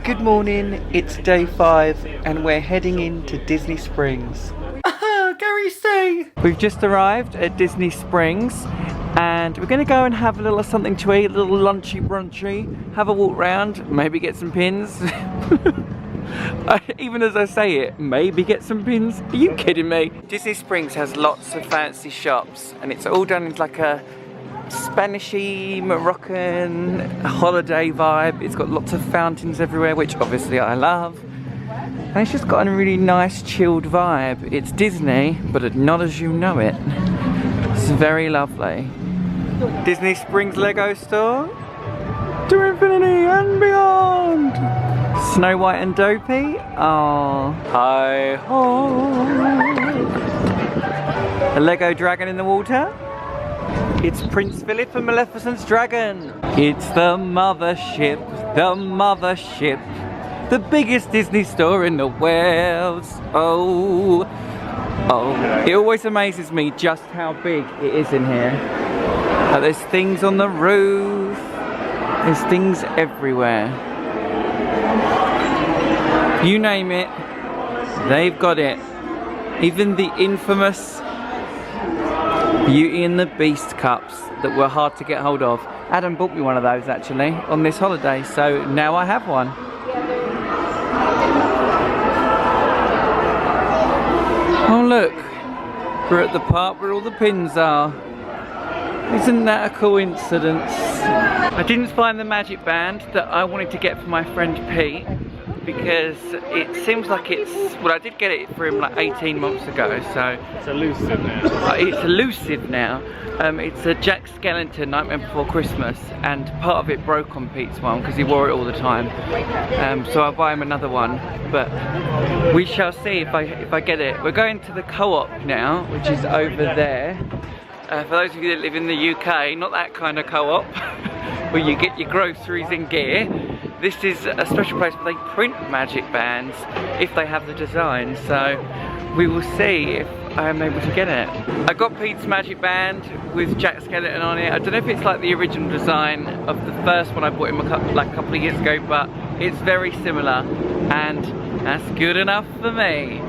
Good morning, it's day 5 and we're heading into Disney Springs. Gary C! We've just arrived at Disney Springs and we're going to go and have a little something to eat, a little lunchy brunchy, have a walk round, maybe get some pins. Even as I say it, maybe get some pins? Are you kidding me? Disney Springs has lots of fancy shops and it's all done in like a Spanishy, Moroccan holiday vibe. It's got lots of fountains everywhere, which obviously I love. And it's just got a really nice chilled vibe. It's Disney, but not as you know it. It's very lovely. Disney Springs Lego store. To infinity and beyond. Snow White and Dopey. Oh, hi ho. A Lego dragon in the water. It's Prince Philip and Maleficent's dragon. It's the mothership, the biggest Disney store in the world. Oh, it always amazes me just how big it is in here. Like there's things on the roof, there's things everywhere. You name it, they've got it. Even the infamous Beauty and the Beast cups that were hard to get hold of. Adam bought me one of those actually on this holiday, so now I have one. Oh look, we're at the part where all the pins are. Isn't that a coincidence? I didn't find the magic band that I wanted to get for my friend Pete because it seems like it's, well, I did get it for him like 18 months ago, so it's elusive now. It's elusive now. It's a Jack Skellington Nightmare Before Christmas, and part of it broke on Pete's one because he wore it all the time. So I'll buy him another one, but we shall see if I get it. We're going to the Co-op now, which is over there. For those of you that live in the UK, not that kind of Co-op where you get your groceries and gear. This is a special place where they print magic bands if they have the design, so we will see if I am able to get it. I got Pete's magic band with Jack Skellington on it. I don't know if it's like the original design of the first one I bought him a couple of years ago, but it's very similar and that's good enough for me.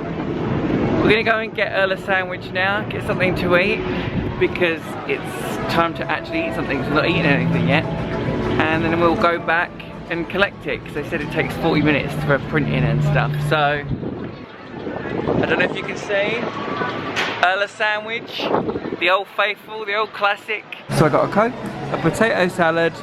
We're gonna go and get Earl a sandwich now, get something to eat because it's time to actually eat something, so I'm not eating anything yet. And then we'll go back and collect it because they said it takes 40 minutes for printing and stuff. So I don't know if you can see a sandwich, the old faithful, the old classic. So I got a Coke, a potato salad,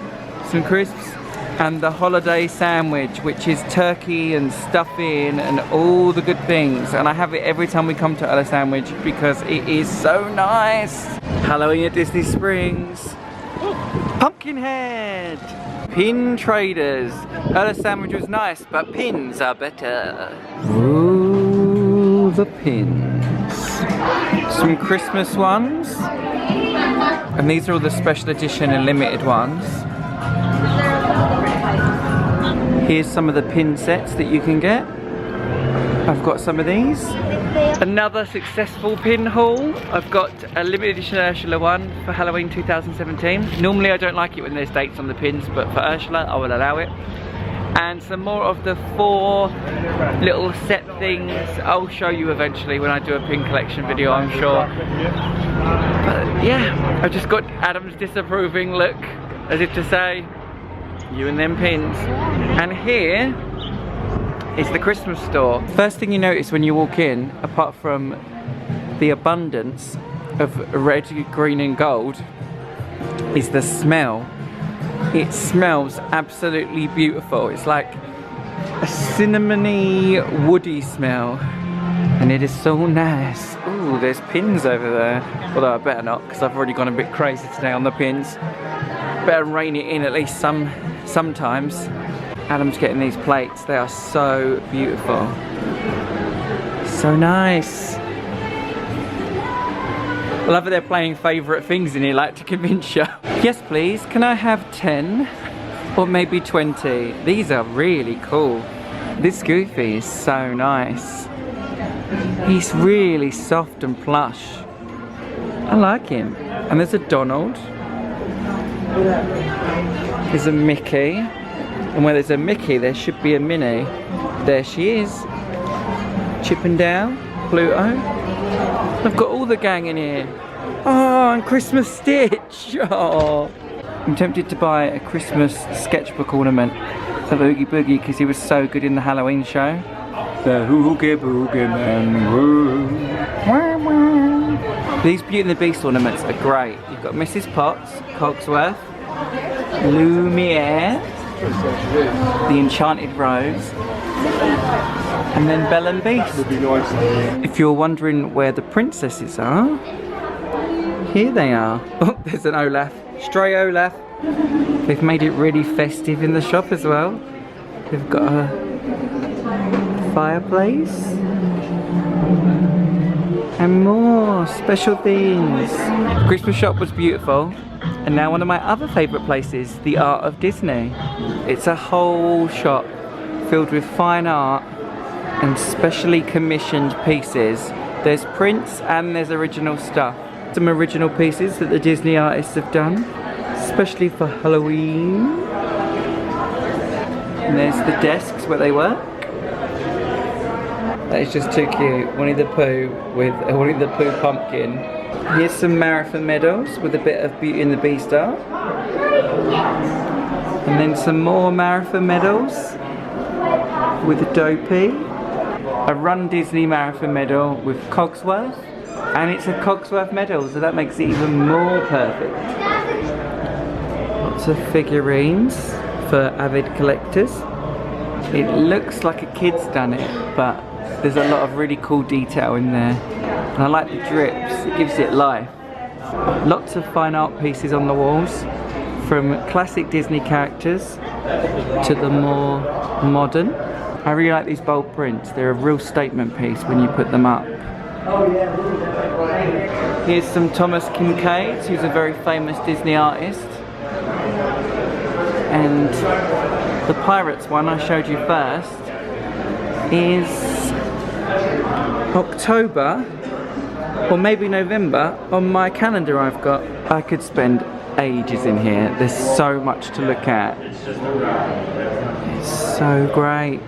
some crisps and the holiday sandwich, which is turkey and stuffing and all the good things, and I have it every time we come to a sandwich because it is so nice. Halloween at Disney Springs. Pumpkinhead. Pin traders. The sandwich was nice, but pins are better. Ooh, the pins. Some Christmas ones. And these are all the special edition and limited ones. Here's some of the pin sets that you can get. I've got some of these. Another successful pin haul. I've got a limited edition Ursula one for Halloween 2017. Normally I don't like it when there's dates on the pins, but for Ursula I will allow it. And some more of the 4 little set things I'll show you eventually when I do a pin collection video, I'm sure. But yeah, I just got Adam's disapproving look, as if to say, you and them pins. And here is the Christmas store. First thing you notice when you walk in, apart from the abundance of red, green and gold, is the smell. It smells absolutely beautiful. It's like a cinnamony, woody smell. And it is so nice. Ooh, there's pins over there. Although I better not, because I've already gone a bit crazy today on the pins. Better rein it in at least sometimes. Adam's getting these plates. They are so beautiful. So nice. I love that they're playing favourite things in here, like to convince you. Yes please, can I have 10? Or maybe 20? These are really cool. This Goofy is so nice. He's really soft and plush. I like him. And there's a Donald. There's a Mickey. And where there's a Mickey, there should be a Minnie. There she is. Chip and Dale, Pluto. I've got all the gang in here. Oh, and Christmas Stitch. Oh. I'm tempted to buy a Christmas sketchbook ornament of Oogie Boogie because he was so good in the Halloween show. The Oogie Boogie Man. These Beauty and the Beast ornaments are great. You've got Mrs. Potts, Cogsworth, Lumiere, the Enchanted Rose, and then Belle and Beast. If you're wondering where the princesses are, here they are. Oh, there's an Olaf. Stray Olaf. They've made it really festive in the shop as well. They've got a fireplace. And more special things. The Christmas shop was beautiful. And now one of my other favourite places, the Art of Disney. It's a whole shop filled with fine art and specially commissioned pieces. There's prints and there's original stuff. Some original pieces that the Disney artists have done, especially for Halloween. And there's the desks where they work. That is just too cute. Winnie the Pooh with a Winnie the Pooh pumpkin. Here's some marathon medals with a bit of Beauty and the Beast art. And then some more marathon medals with a Dopey. A Run Disney marathon medal with Cogsworth. And it's a Cogsworth medal, so that makes it even more perfect. Lots of figurines for avid collectors. It looks like a kid's done it, but there's a lot of really cool detail in there. And I like the drips, it gives it life. Lots of fine art pieces on the walls, from classic Disney characters to the more modern. I really like these bold prints, they're a real statement piece when you put them up. Here's some Thomas Kincaid, who's a very famous Disney artist. And the Pirates one I showed you first is October, or maybe November, on my calendar I've got. I could spend ages in here, there's so much to look at. It's so great.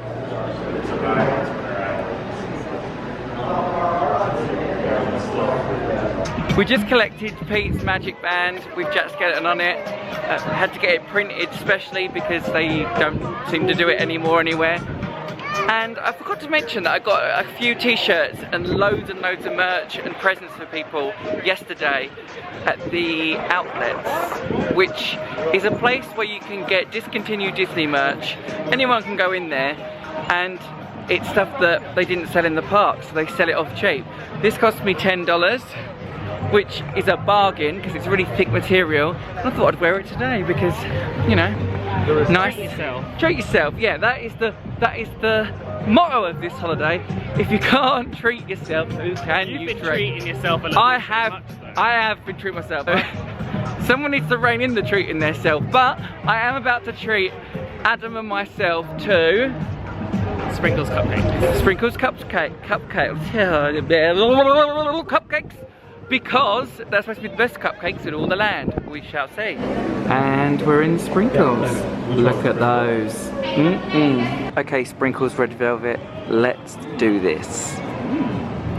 We just collected Pete's Magic Band with Jack Skeleton on it. Had to get it printed specially because they don't seem to do it anymore anywhere. And I forgot to mention that I got a few t-shirts and loads of merch and presents for people yesterday at the Outlets, which is a place where you can get discontinued Disney merch. Anyone can go in there, and it's stuff that they didn't sell in the park, so they sell it off cheap. This cost me $10, which is a bargain because it's really thick material. And I thought I'd wear it today because, you know, nice. Treat yourself. Treat yourself. Yeah, that is the motto of this holiday. If you can't treat yourself, who can you treat? You've been treating yourself a little bit too much, though. I have been treating myself. Someone needs to rein in the treating themselves, but I am about to treat Adam and myself to Sprinkles cupcakes. Sprinkles cupcakes. Cupcakes. Because they're supposed to be the best cupcakes in all the land. We shall see. And we're in Sprinkles. Look at those. Okay, Sprinkles Red Velvet, let's do this.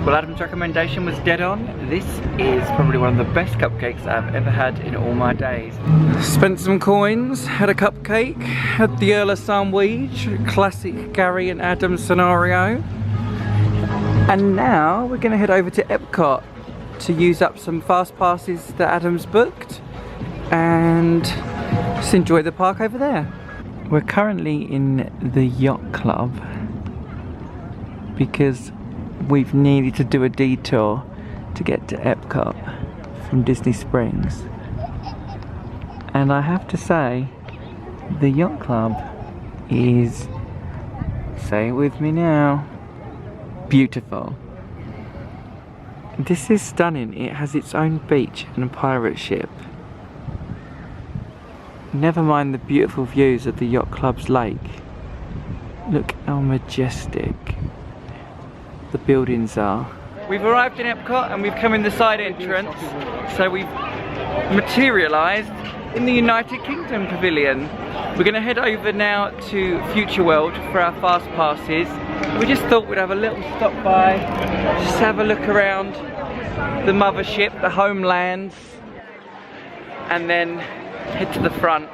Well, Adam's recommendation was dead on. This is probably one of the best cupcakes I've ever had in all my days. Spent some coins, had a cupcake, had the Earl of Sandwich, classic Gary and Adam scenario. And now we're gonna head over to Epcot to use up some fast passes that Adam's booked and just enjoy the park over there. We're currently in the yacht club because we've needed to do a detour to get to Epcot from Disney Springs. And I have to say, the yacht club is, say it with me now, beautiful. This is stunning. It has its own beach and a pirate ship. Never mind the beautiful views of the yacht club's lake. Look how majestic the buildings are. We've arrived in Epcot and we've come in the side entrance, so we've materialised in the United Kingdom Pavilion. We're going to head over now to Future World for our fast passes. We just thought we'd have a little stop by, just have a look around the mothership, the homelands, and then head to the front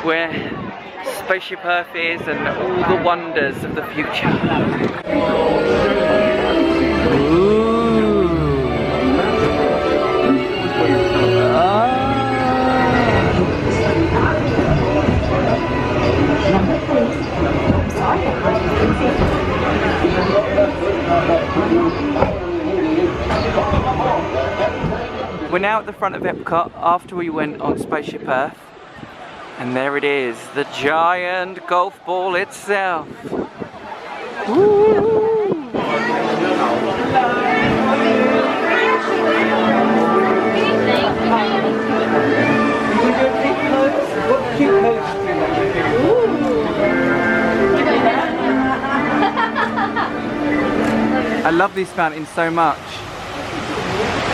where Spaceship Earth is and all the wonders of the future. Ooh. We're now at the front of Epcot after we went on Spaceship Earth, and there it is, the giant golf ball itself. Woo! I love this fountain so much.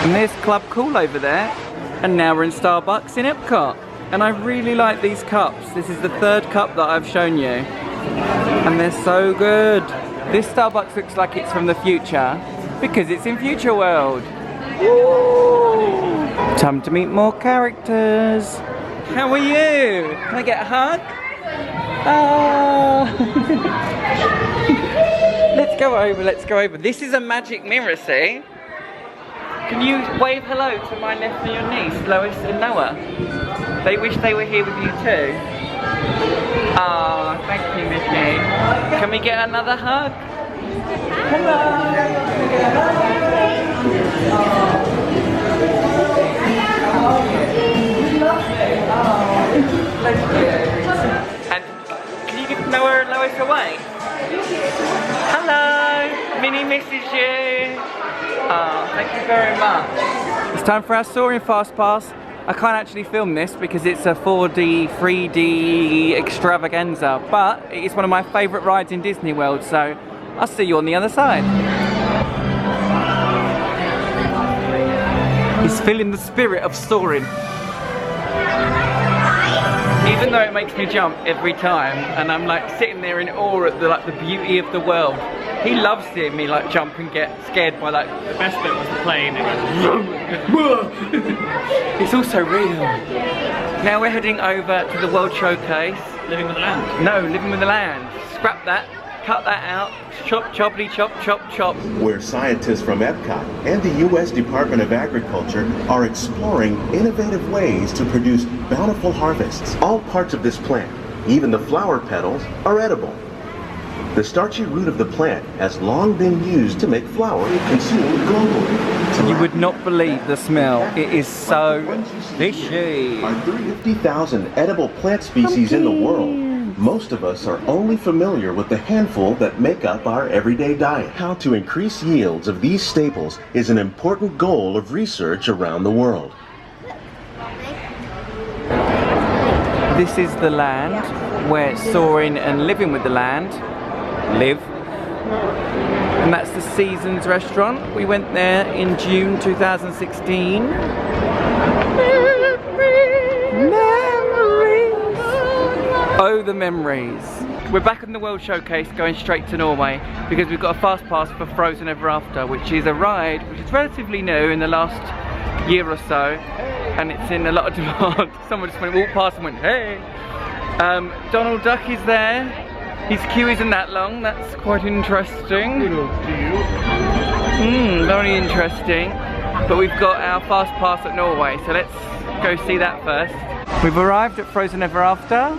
And there's Club Cool over there. And now we're in Starbucks in Epcot. And I really like these cups. This is the third cup that I've shown you. And they're so good. This Starbucks looks like it's from the future because it's in Future World. Woo! Time to meet more characters. How are you? Can I get a hug? Oh. Let's go over. This is a magic mirror, see? Can you wave hello to my nephew and niece, Lois and Noah? They wish they were here with you too. Ah, thank you, Mickey. Can we get another hug? Hello. And can you give Noah and Lois away? Hello, Minnie misses you. Oh, thank you very much. It's time for our soaring fast pass. I can't actually film this because it's a 4D, 3D extravaganza, but it is one of my favourite rides in Disney World, so I'll see you on the other side. He's feeling the spirit of soaring. Even though it makes me jump every time, and I'm like sitting there in awe at the beauty of the world. He loves seeing me like jump and get scared by like. The best bit was the plane. It went. It's also real. Now we're heading over to the World Showcase. Living with the Land. No, Living with the Land. Scrap that. Cut that out. Chop, choppity, chop, chop, chop. Where scientists from Epcot and the U.S. Department of Agriculture are exploring innovative ways to produce bountiful harvests. All parts of this plant, even the flower petals, are edible. The starchy root of the plant has long been used to make flour consumed globally. You would not believe the smell. It is so fishy. There are 350,000 edible plant species in the world. Most of us are only familiar with the handful that make up our everyday diet. How to increase yields of these staples is an important goal of research around the world. This is the land where Soaring and Living with the Land live. And that's the Seasons restaurant. We went there in June 2016. Oh, the memories. We're back in the World Showcase going straight to Norway because we've got a fast pass for Frozen Ever After, which is a ride which is relatively new in the last year or so, and it's in a lot of demand. Someone just walked past and went, hey! Donald Duck is there. His queue isn't that long, that's quite interesting. Very interesting. But we've got our fast pass at Norway, so let's go see that first. We've arrived at Frozen Ever After.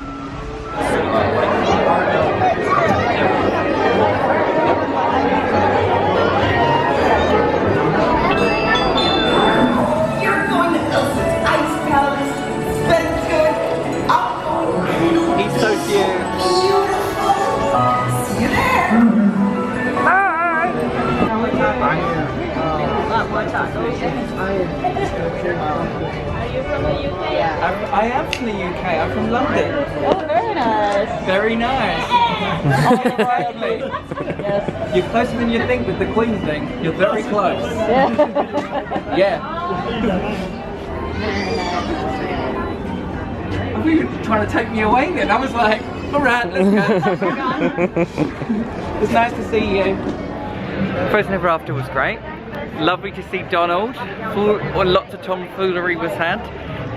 You're going to Elsa's Ice Palace. Spencer, He's so cute. beautiful. See you there. I am from the UK. I'm from London. Oh, very nice. Very nice. Yes. You're closer than you think with the Queen thing. You're very close. Yeah. Yeah. thought you were trying to take me away then. I was like, alright, let's go. It's nice to see you. Frozen Ever After was great. Lovely to see Donald. Lots of tomfoolery was had.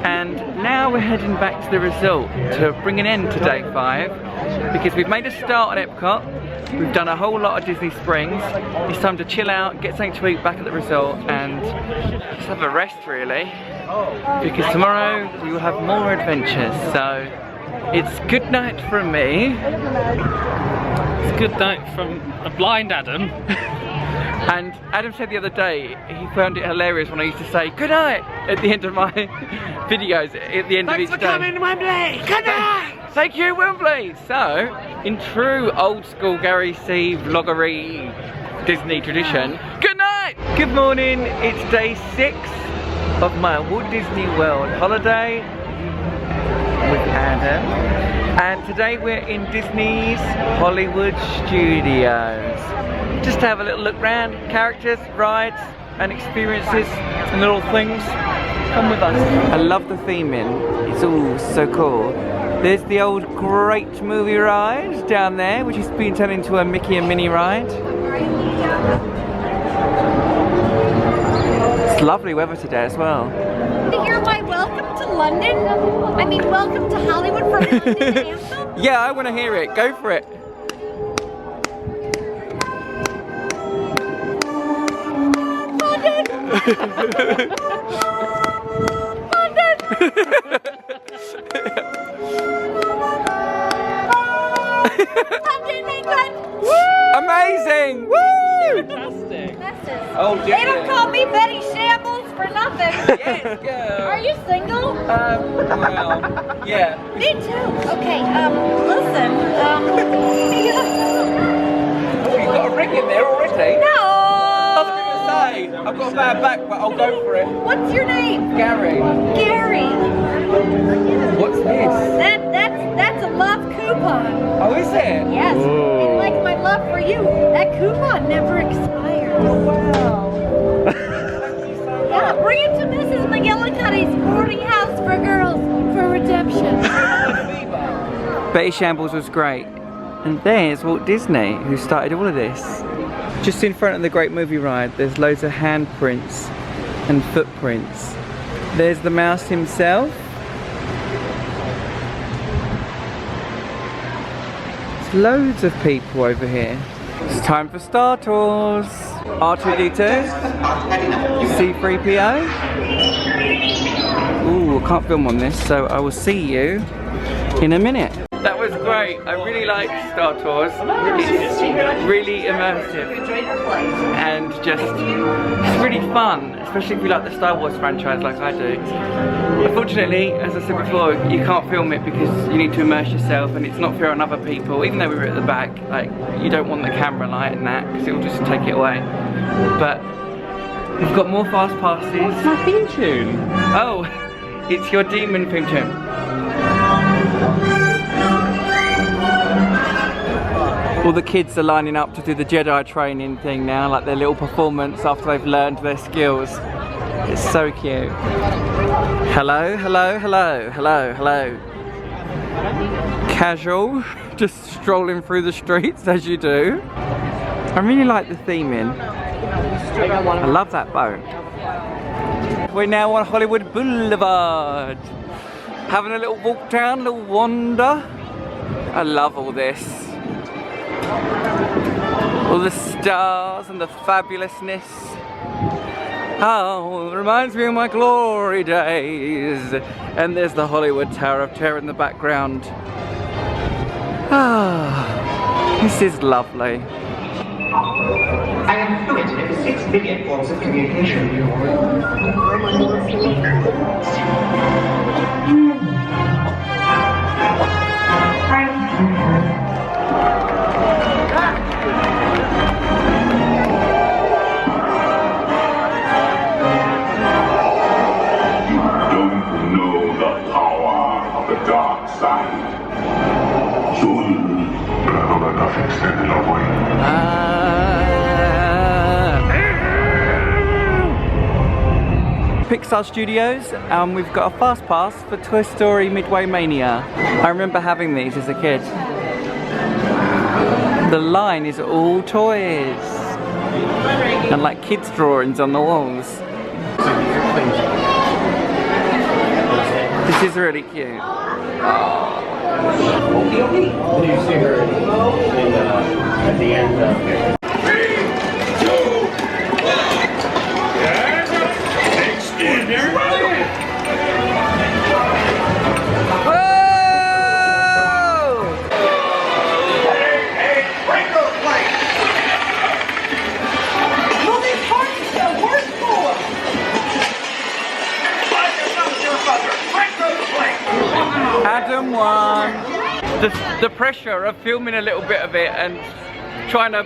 And now we're heading back to the resort to bring an end to day 5 because we've made a start at Epcot. We've done a whole lot of Disney Springs. It's time to chill out, get something to eat back at the resort and just have a rest really. Because tomorrow we will have more adventures. So it's good night from me. It's a good night from a blind Adam. And Adam said the other day he found it hilarious when I used to say good night at the end of my videos at the end of each day. Thanks for coming, Wembley! Good night! Thank you, Wembley! So, in true old school Gary C vloggery Disney tradition, good night! Good morning, it's day 6 of my Walt Disney World holiday with Adam. And today we're in Disney's Hollywood Studios. Just to have a little look around, characters, rides, and experiences, and little things. Come with us. I love the theming. It's all so cool. There's the old great movie ride down there, which is being turned into a Mickey and Minnie ride. It's lovely weather today as well. To hear my welcome to London? I mean, welcome to Hollywood for London anthem? Yeah, I want to hear it. Go for it. London! England! Amazing! Woo! Fantastic. Oh, They don't call me Betty Shambles for nothing. Yes, girl. Are you single? Well, yeah. Me too. Okay, listen, You've got a ring in there already. No! I was going to say, I've got a bad back, but I'll go for it. What's your name? Gary. Gary. What's this? That's a love coupon. Oh, is it? Yes. And like my love for you, that coupon never expires. Oh, wow. Yeah, bring it to Mrs. McGillicuddy's boarding house for girls for redemption. Betty Shambles was great. And there's Walt Disney, who started all of this. Just in front of the Great Movie Ride, there's loads of handprints and footprints. There's the mouse himself. There's loads of people over here. It's time for Star Tours. R2-D2, C-3PO. Ooh, I can't film on this, so I will see you in a minute. That was great. I really like Star Tours. It's really immersive and just it's really fun, especially if you like the Star Wars franchise like I do. Unfortunately, as I said before, you can't film it because you need to immerse yourself and it's not fair on other people. Even though we were at the back, like you don't want the camera light and that because it will just take it away. But we've got more fast passes. What's my theme tune? Oh, it's your demon theme tune. All the kids are lining up to do the Jedi training thing now, like their little performance after they've learned their skills. It's so cute. Hello, hello, hello, hello, hello. Casual, just strolling through the streets as you do. I really like the theming. I love that boat. We're now on Hollywood Boulevard. Having a little walk down, a little wander. I love all this. All the stars and the fabulousness. Oh, it reminds me of my glory days. And there's the Hollywood Tower of Terror in the background. Ah, this is lovely. I am fluent in 6 billion forms of communication. Pixar Studios, and we've got a fast pass for Toy Story Midway Mania. I remember having these as a kid. The line is all toys and like kids' drawings on the walls. This is really cute. You see her at the end of Adam won. The pressure of filming a little bit of it and trying to...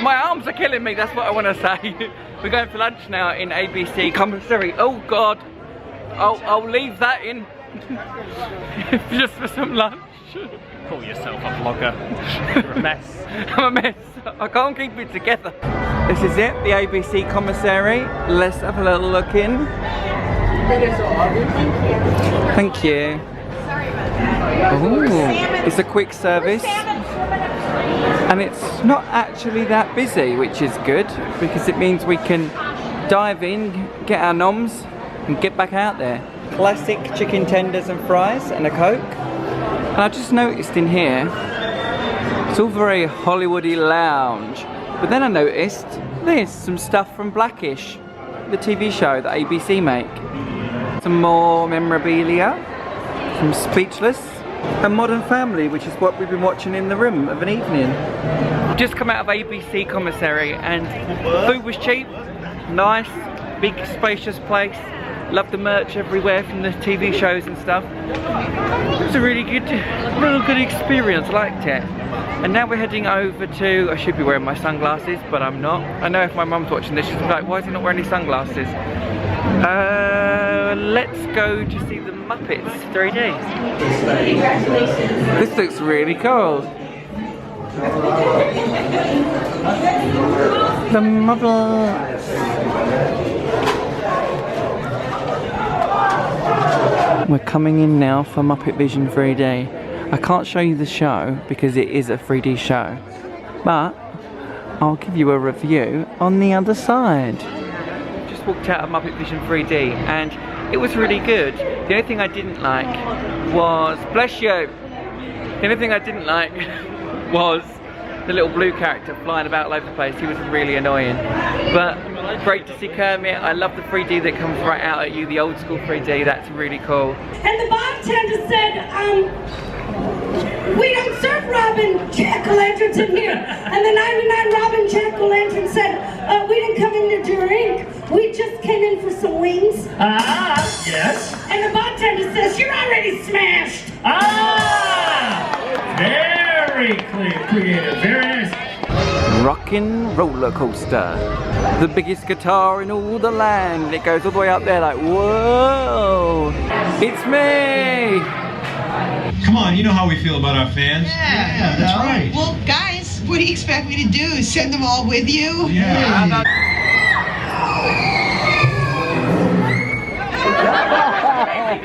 My arms are killing me, that's what I want to say. We're going for lunch now in ABC Commissary. Oh God, I'll leave that in just for some lunch. Call yourself a vlogger. You're a mess. I'm a mess. I can't keep it together. This is it, the ABC Commissary. Let's have a little look in. Thank you. Ooh, it's a quick service. And it's not actually that busy, which is good, because it means we can dive in, get our noms, and get back out there. Classic chicken tenders and fries and a Coke. And I just noticed in here, it's all very Hollywoody lounge. But then I noticed there's some stuff from Blackish, the TV show that ABC make. Some more memorabilia from Speechless. And Modern Family, which is what we've been watching in the room of an evening. Just come out of ABC Commissary and food was cheap, nice, big spacious place. Loved the merch everywhere from the TV shows and stuff. It was a real good experience, liked it. And now we're heading over to, I should be wearing my sunglasses, but I'm not. I know if my mum's watching this, she's like, why is he not wearing any sunglasses? Let's go to see the Muppets 3D. This looks really cool. The Muppets. We're coming in now for Muppet Vision 3D. I can't show you the show because it is a 3D show, but I'll give you a review on the other side. Just walked out of Muppet Vision 3D and it was really good. The only thing I didn't like was, bless you, the only thing I didn't like was the little blue character flying about all over the place. He was really annoying. But great to see Kermit. I love the 3D that comes right out at you, the old school 3D, that's really cool. And the bartender said, we don't serve Robin Jack-o'-lanterns in here. And the 99 Robin Jack-o'-lantern said, we didn't come in to drink. We just came in for some wings. Yes. And the bartender says, you're already smashed. Very creative, very nice. Rockin' roller coaster. The biggest guitar in all the land. It goes all the way up there like, whoa. It's me. Come on, you know how we feel about our fans. Yeah, that's right. Well, guys, what do you expect me to do? Send them all with you? Yeah.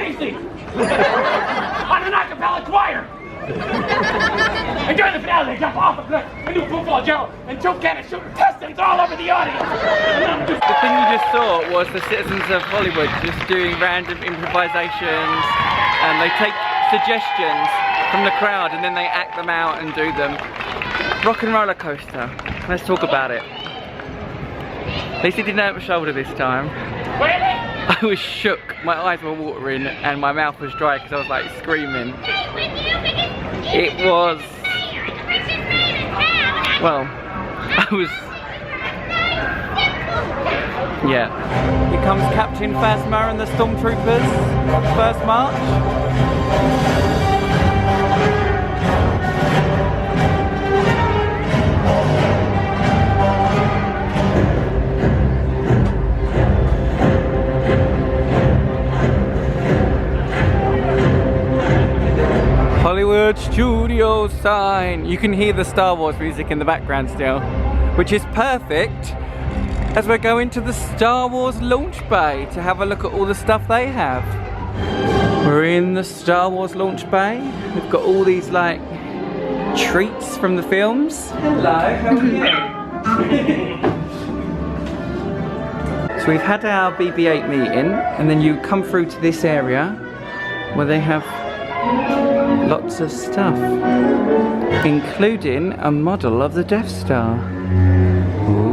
Easy. On an acapella choir. And during the finale, they jump off a cliff and do football Joe and Joe Cannon shoot intestines all over the audience. The thing you just saw was the citizens of Hollywood just doing random improvisations, and they take suggestions from the crowd and then they act them out and do them. Rock and roller coaster. Let's talk about it. At least he didn't have a shoulder this time. I was shook. My eyes were watering and my mouth was dry because I was like screaming. It was... well, I was... yeah. Here comes Captain Phasma and the Stormtroopers. First march. Hollywood Studio sign. You can hear the Star Wars music in the background still, which is perfect as we're going to the Star Wars launch bay to have a look at all the stuff they have. We're in the Star Wars launch bay. We've got all these like treats from the films. Hello, how are you? So we've had our BB-8 meeting, and then you come through to this area where they have lots of stuff, including a model of the Death Star. Ooh.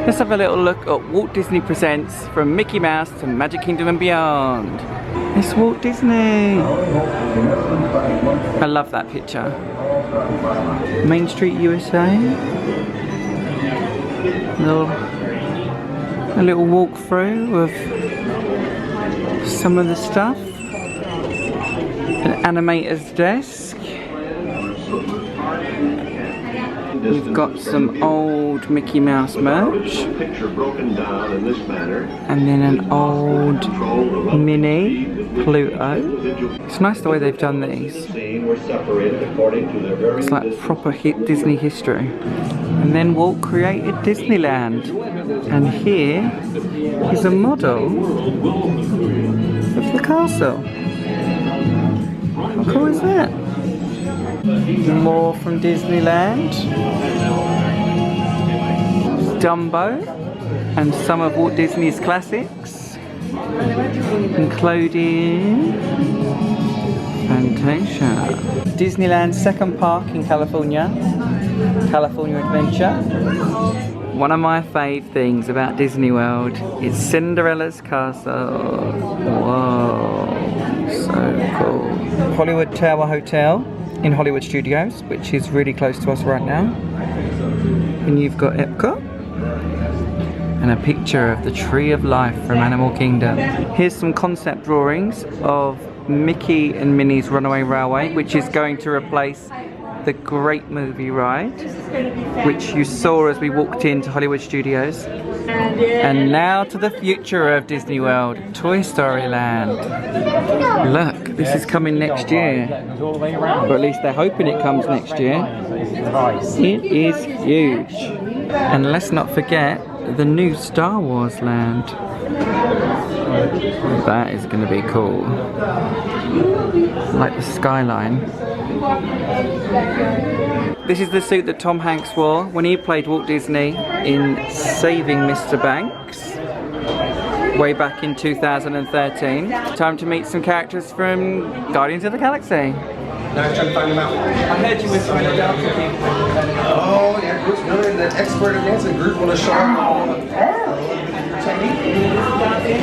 Let's have a little look at Walt Disney Presents From Mickey Mouse to Magic Kingdom and Beyond. It's Walt Disney. I love that picture. Main Street, USA. A little walk through of some of the stuff. An animator's desk. We've got some old Mickey Mouse merch. And then an old mini Pluto. It's nice the way they've done these. It's like proper Disney history. And then Walt created Disneyland. And here is a model of the castle. How cool is that? More from Disneyland. Dumbo and some of Walt Disney's classics, including Fantasia. Disneyland's second park in California, California Adventure. One of my fave things about Disney World is Cinderella's castle. Whoa, so cool. Hollywood Tower Hotel in Hollywood Studios, which is really close to us right now. And you've got Epcot and a picture of the Tree of Life from Animal Kingdom. Here's some concept drawings of Mickey and Minnie's Runaway Railway, which is going to replace the great movie ride, which you saw as we walked into Hollywood Studios. And now to the future of Disney World, Toy Story Land. Look, this is coming next year. Or at least they're hoping it comes next year. It is huge. And let's not forget the new Star Wars land. That is going to be cool. Like the skyline. This is the suit that Tom Hanks wore when he played Walt Disney in Saving Mr. Banks way back in 2013. Time to meet some characters from Guardians of the Galaxy. Now I'm trying to find them out. I heard you were trying to dance with people. Oh, yeah, Groot's Miller, the expert in dancing. Groot will show up. Technique. There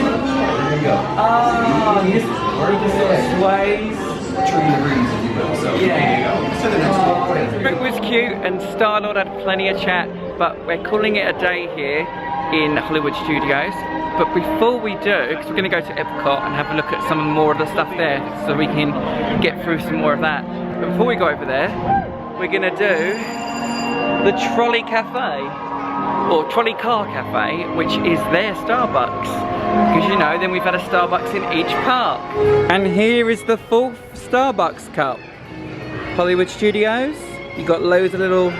you go. Oh, this is where he just sways. Turning the breeze, if you will. So, there you go. So the next one. It was cute and Star-Lord had plenty of chat, but we're calling it a day here in Hollywood Studios. But before we do, because we're going to go to Epcot and have a look at some more of the stuff there so we can get through some more of that. But before we go over there, we're going to do the Trolley Cafe, or Trolley Car Cafe, which is their Starbucks. Because you know, then we've had a Starbucks in each park. And here is the full Starbucks cup. Hollywood Studios, you've got loads of little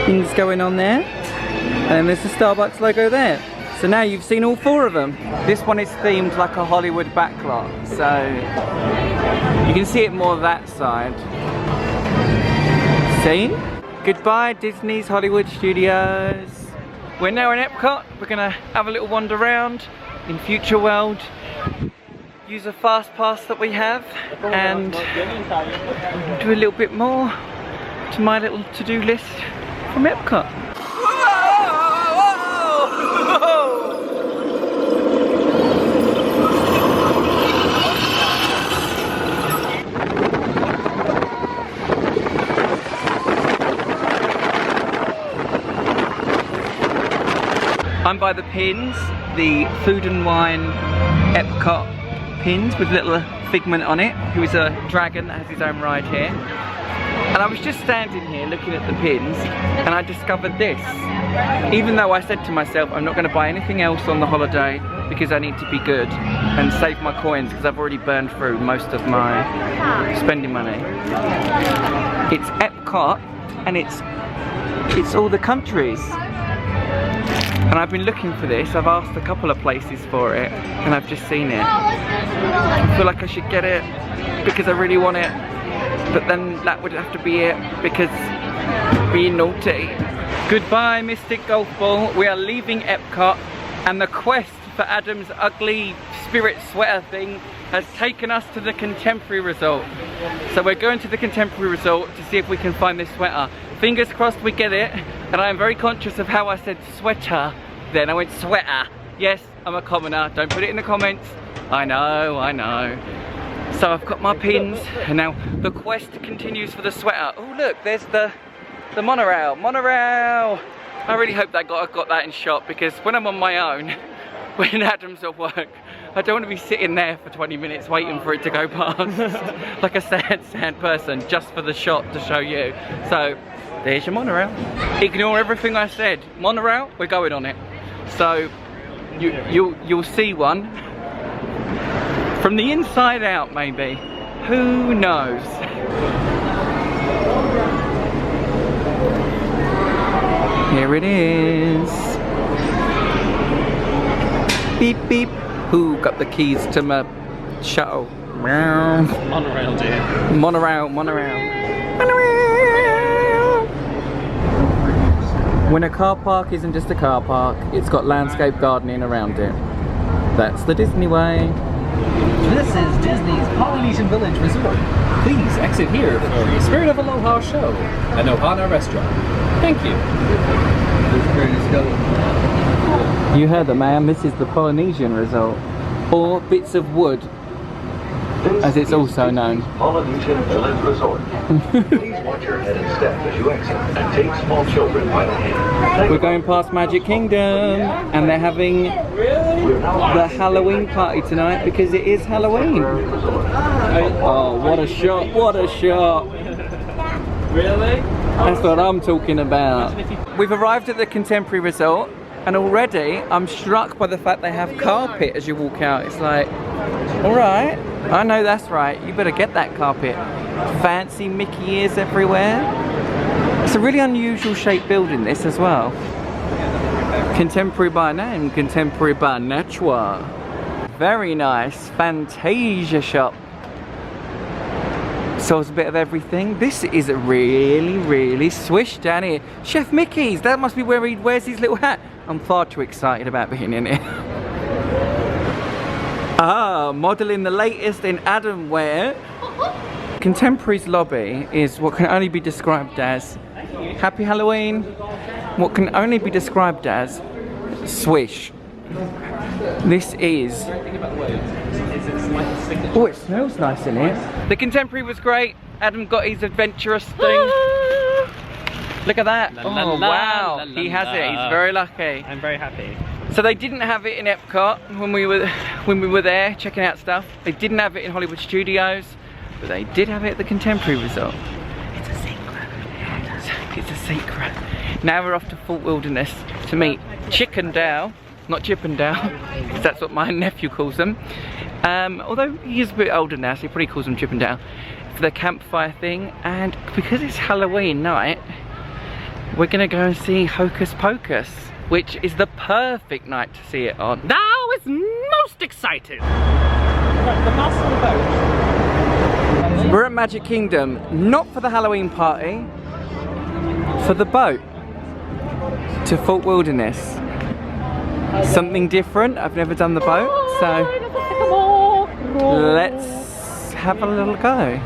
things going on there. And there's the Starbucks logo there. So now you've seen all four of them. This one is themed like a Hollywood backlot. So you can see it more that side. See? Goodbye Disney's Hollywood Studios. We're now in Epcot. We're gonna have a little wander around in Future World. Use a fast pass that we have and do a little bit more to my little to-do list from Epcot. I'm by the pins, the Food and Wine Epcot pins with little Figment on it, who is a dragon that has his own ride here. And I was just standing here looking at the pins and I discovered this. Even though I said to myself I'm not going to buy anything else on the holiday, because I need to be good and save my coins because I've already burned through most of my spending money. It's Epcot and it's all the countries. And I've been looking for this. I've asked a couple of places for it and I've just seen it. I feel like I should get it because I really want it. But then that would have to be it because being naughty. Goodbye, Mystic Golf Ball. We are leaving Epcot and the quest for Adam's ugly spirit sweater thing has taken us to the Contemporary Resort. So we're going to the Contemporary Resort to see if we can find this sweater. Fingers crossed we get it. And I am very conscious of how I said sweater. Then I went sweater. Yes, I'm a commoner. Don't put it in the comments. I know, I know. So I've got my pins and now the quest continues for the sweater. Oh look, there's the monorail. Monorail! I really hope that I got that in shot because when I'm on my own, when Adam's at work, I don't want to be sitting there for 20 minutes waiting for it to go past like a sad person just for the shot to show you. So there's your monorail. Ignore everything I said. Monorail, we're going on it. So you'll see one from the inside out maybe. Who knows? Here it is. Beep beep. Who got the keys to my shuttle? Monorail, dear. Monorail, monorail. Monorail. When a car park isn't just a car park, it's got landscape gardening around it. That's the Disney way. This is Disney's Polynesian Village Resort. Please exit here for the Spirit of Aloha show and Ohana restaurant. Thank you. You heard the man, this is the Polynesian Resort. Or Bits of Wood, as it's also known. Polynesian Village Resort. Please watch your head and step as you exit and take small children by the hand. We're going past Magic Kingdom and they're having the Halloween party tonight because it is Halloween. Oh, what a shot, what a shot. Really? That's what I'm talking about. We've arrived at the Contemporary Resort and already I'm struck by the fact they have carpet as you walk out. It's like, alright, I know that's right, you better get that carpet. Fancy Mickey ears everywhere. It's a really unusual shaped building, this as well. Contemporary by name, contemporary by nature. Very nice, Fantasia shop. Sells a bit of everything. This is really swish down here. Chef Mickey's, that must be where he wears his little hat. I'm far too excited about being in here. Ah, modelling the latest in Adam wear. Contemporary's lobby is what can only be described as Happy Halloween. What can only be described as swish. This is... Oh, it smells nice in here. The Contemporary was great. Adam got his adventurous thing. Look at that. Oh, wow. He has it. He's very lucky. I'm very happy. So they didn't have it in Epcot when we were there checking out stuff. They didn't have it in Hollywood Studios, but they did have it at the Contemporary Resort. It's a secret. It's a secret. Now we're off to Fort Wilderness to meet Chickendale, not Chippendale, because that's what my nephew calls them. Although he is a bit older now, so he probably calls them Chippendale, for the campfire thing. And because it's Halloween night, we're gonna go and see Hocus Pocus, which is the perfect night to see it on. Now is most excited. The bus or the boat? We're at Magic Kingdom, not for the Halloween party, for the boat to Fort Wilderness. Something different, I've never done the boat, so let's have a little go.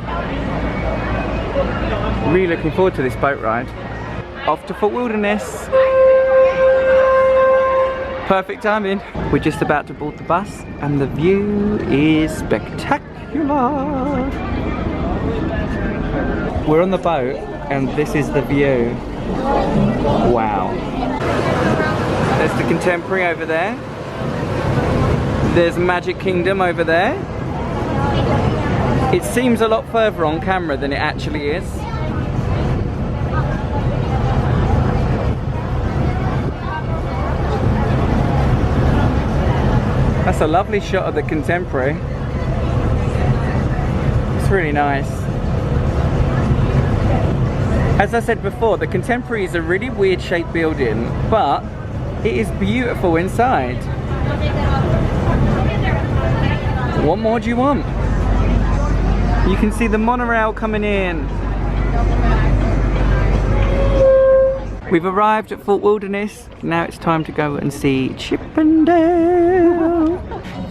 Really looking forward to this boat ride. Off to Fort Wilderness. Perfect timing. We're just about to board the bus and the view is spectacular. We're on the boat and this is the view. Wow. There's the Contemporary over there. There's Magic Kingdom over there. It seems a lot further on camera than it actually is. That's a lovely shot of the Contemporary. It's really nice. As I said before, the Contemporary is a really weird shaped building, but it is beautiful inside. What more do you want? You can see the monorail coming in. We've arrived at Fort Wilderness. Now it's time to go and see Chip and Dale.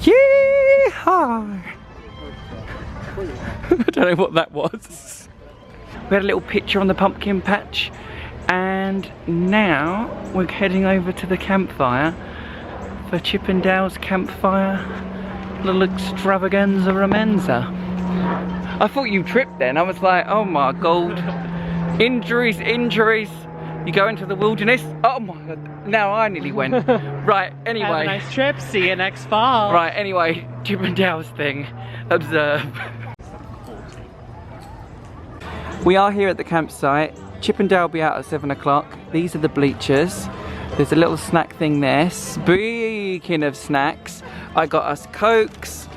Yeehaw! I don't know what that was. We had a little picture on the pumpkin patch, and now we're heading over to the campfire for Chip and Dale's campfire little extravaganza romanza. I thought you tripped then. I was like, oh my god. Injuries. You go into the wilderness. Oh my god. Now I nearly went. Right, anyway. Have a nice trip. See you next fall. Right, anyway. Chip and Dale's thing. Observe. We are here at the campsite. Chip and Dale will be out at 7 o'clock. These are the bleachers. There's a little snack thing there. Speaking of snacks, I got us Cokes,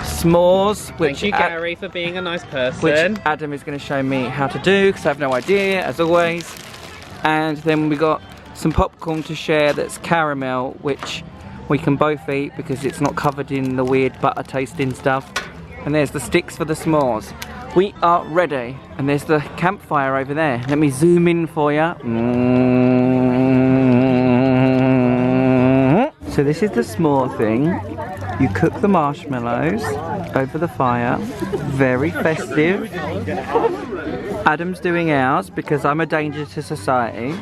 s'mores, which Thank you, Gary, for being a nice person. Which Adam is going to show me how to do, because I have no idea, as always. And then we got some popcorn to share that's caramel, which we can both eat because it's not covered in the weird butter tasting stuff. And there's the sticks for the s'mores. We are ready. And there's the campfire over there. Let me zoom in for you. So this is the s'more thing. You cook the marshmallows over the fire. Very festive. Adam's doing ours because I'm a danger to society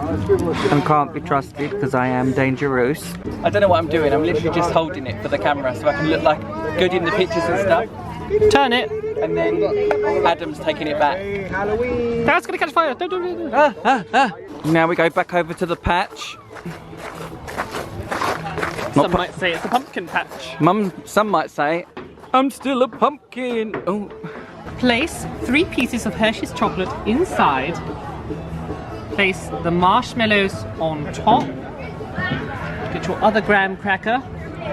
and can't be trusted because I am dangerous. I don't know what I'm doing. I'm literally just holding it for the camera so I can look like good in the pictures and stuff. Turn it, and then Adam's taking it back. That's gonna catch fire. Don't do it. Now we go back over to the patch. Some might say it's a pumpkin patch. Some might say, I'm still a pumpkin. Oh. Place 3 pieces of Hershey's chocolate inside. Place the marshmallows on top. Get your other graham cracker.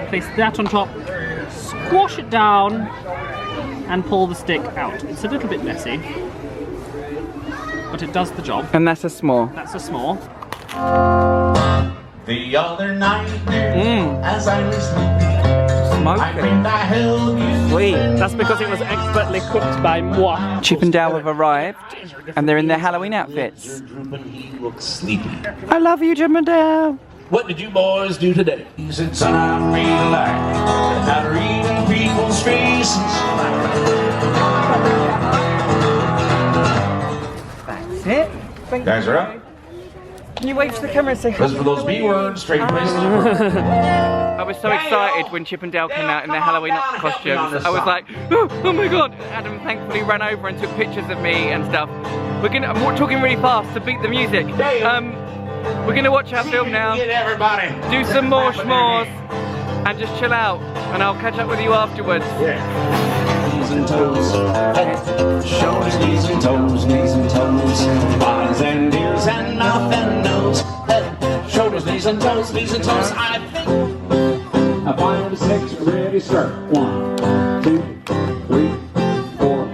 Place that on top. Squash it down and pull the stick out. It's a little bit messy, but it does the job. And that's a s'more. That's a s'more. The other night, as I was sleeping, I dreamed I held you. Sweet. That's because it was expertly cooked by moi. Chip and Dale have arrived, and they're in their Halloween outfits. He looks sleepy. I love you, Chip and Dale. What did you boys do today? He said, son, I read like not reading people's faces. That's it. Guys are up. Can you wave to the camera and say Those for those B words, straight places to work. I was so excited when Chip and Dale came out in their Halloween costumes. I was like, oh my god. Adam thankfully ran over and took pictures of me and stuff. I'm talking really fast to beat the music. We're gonna watch our film now. Everybody. Do some more s'mores and just chill out. And I'll catch up with you afterwards. Yeah. Knees and toes, shoulders, knees and toes, eyes and ears and mouth and nose, shoulders, knees and toes, I think. A 5 to 6, ready, start. 1, 2, 3, 4,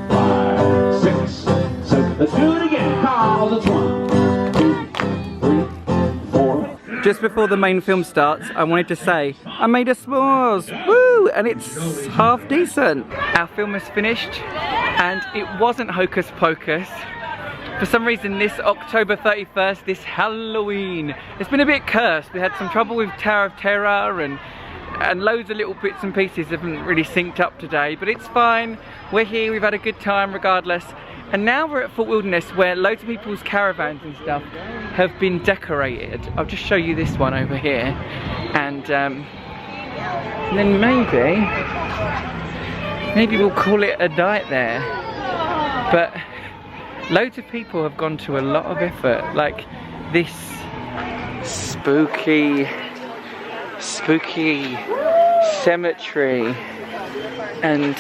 5, 6, 7. Let's do it again. Cause it's 1, 2, 3, 4. Just before the main film starts, I wanted to say, I made a s'mores, woo, and it's half decent. Our film is finished, and it wasn't Hocus Pocus. For some reason, this October 31st, this Halloween, it's been a bit cursed. We had some trouble with Tower of Terror, and loads of little bits and pieces haven't really synced up today, but it's fine. We're here, we've had a good time regardless. And now we're at Fort Wilderness, where loads of people's caravans and stuff have been decorated. I'll just show you this one over here. And then maybe we'll call it a night there. But loads of people have gone to a lot of effort. Like this spooky cemetery. And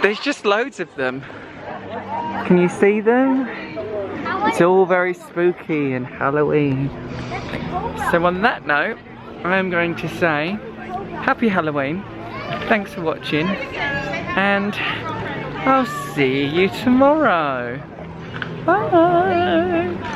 there's just loads of them. Can you see them? It's all very spooky and Halloween. So on that note, I am going to say happy Halloween, thanks for watching, and I'll see you tomorrow. Bye!